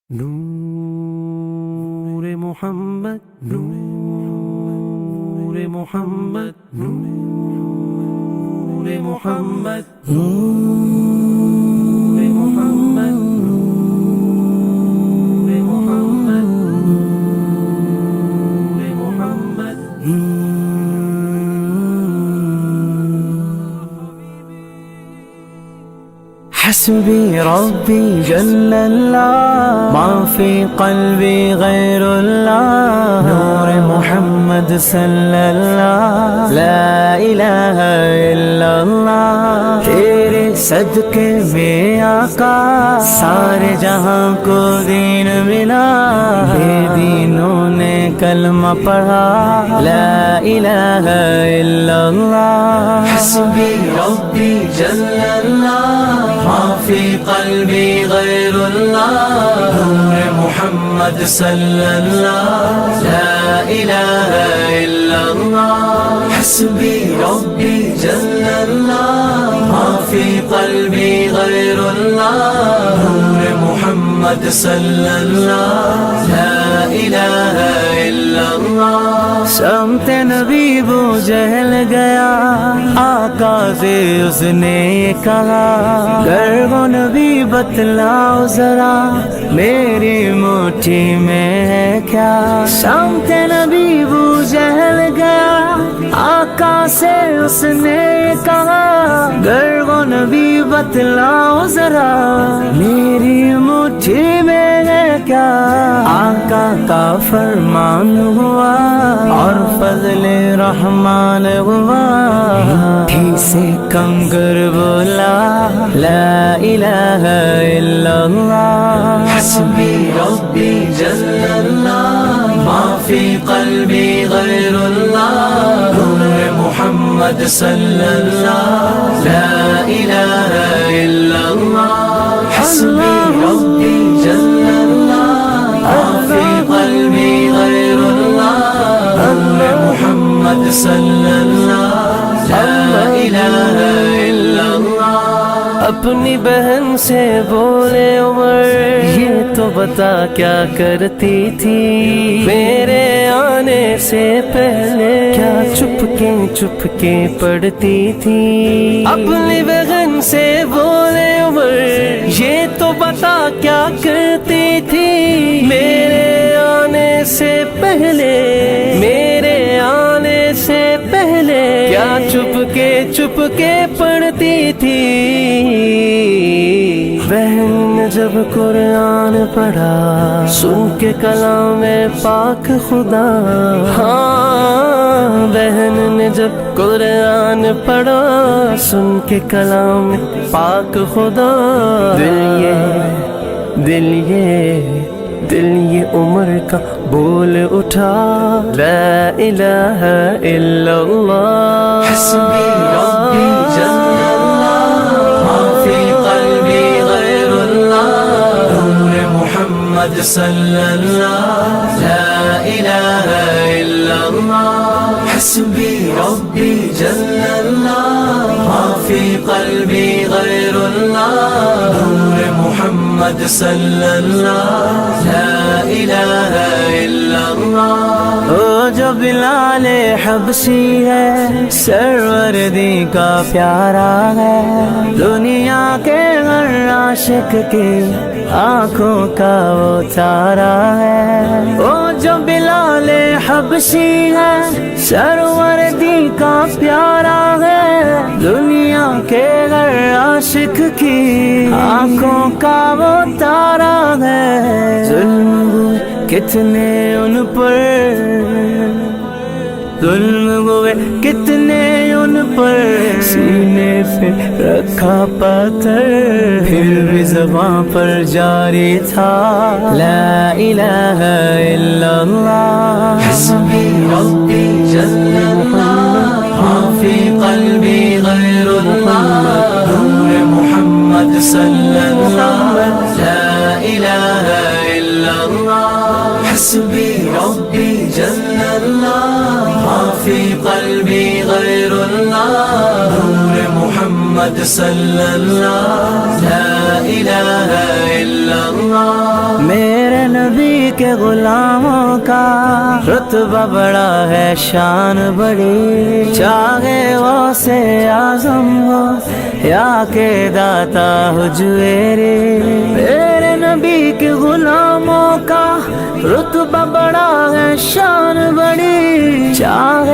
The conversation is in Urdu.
نور محمد نور محمد نور محمد نور محمد نور محمد نور محمد حسبي ربي جل الله ما في قلبي غير الله نور محمد صلى الله لا إله إلا الله تیرے صدقے میں آقا سارے جہاں کو دین ملا بے دینوں نے کلمہ پڑھا لا الہ الا اللہ حسبی ربی جل اللہ ما فی قلبی غیر اللہ نور محمد صلی اللہ لا الہ الا اللہ حسبی ربی جل اللہ ما فی قلبی غیر اللہ نور محمد صلی اللہ لا الہ الا اللہ سمت نبی وہ جہل گیا آقا سے اس نے کہا گر وہ نبی بتلاؤ ذرا میری مٹھی میں ہے کیا سمت نبی وہ جہل گیا آقا سے اس نے کہا گر وہ نبی بتلاؤ ذرا میری مٹھی میں ہے کیا آقا کا فرمان ہوا اور فضل رحمان ہوا مٹھی سے کنگر بولا لا الہ الا اللہ حسبی ربی جل اللہ ما فی قلبی غیر اللہ نور محمد صلی اللہ لا الہ الا اللہ حسبی ربی جل اللہ ما فی قلبی غیر اللہ نور محمد صلی اللہ لا الہ الا اللہ اپنی بہن سے بولے عمر یہ تو بتا کیا کرتی تھی میرے آنے سے پہلے کیا چپ کے پڑھتی تھی اپنی بہن سے بولے عمر یہ تو بتا کیا کرتی تھی میرے آنے سے پہلے میرے آنے سے پہلے کیا چپ کے پڑھتی تھی بہن نے جب قرآن پڑھا سن کے کلام پاک خدا ہاں بہن نے جب قرآن پڑھا سن کے کلام پاک خدا دل یہ عمر کا بول اٹھا لا الہ الا اللہ حسبی ربی جل اللہ ما فی قلبی غیر اللہ نور محمد صلی اللہ لا الہ الا اللہ حسبی ربی جل اللہ ما فی قلبی غیر اللہ نور محمد صلی اللہ لا الہ الا اللہ وہ جو بلال حبشی ہے سروردی کا پیارا ہے دنیا کے ہر عاشق کی آنکھوں کا وہ تارا ہے وہ جو بلال حبشی ہے سروردی کا پیارا ہے دنیا کے ہر عاشق کی آنکھوں کا وہ تارا ہے ظلم کتنے ان پر ظلم ہوئے کتنے ان پر سینے پہ رکھا پتھر پھر بھی زباں پر جاری تھا لا الہ الا اللہ حسبی ربی جل اللہ ما فی قلبی غیر اللہ نور محمد صلی اللہ لا الہ الا اللہ حسبی ربی جل اللہ ما فی قلبی غیر اللہ نور محمد صلی اللہ لا الہ الا اللہ نبی کے غلاموں کا رتبہ بڑا ہے شان بڑی، چاہے وہ سے اعظم ہو یا کہ داتا حجویری، میرے نبی کے غلاموں کا رتبہ بڑا ہے شان بڑی، چاہے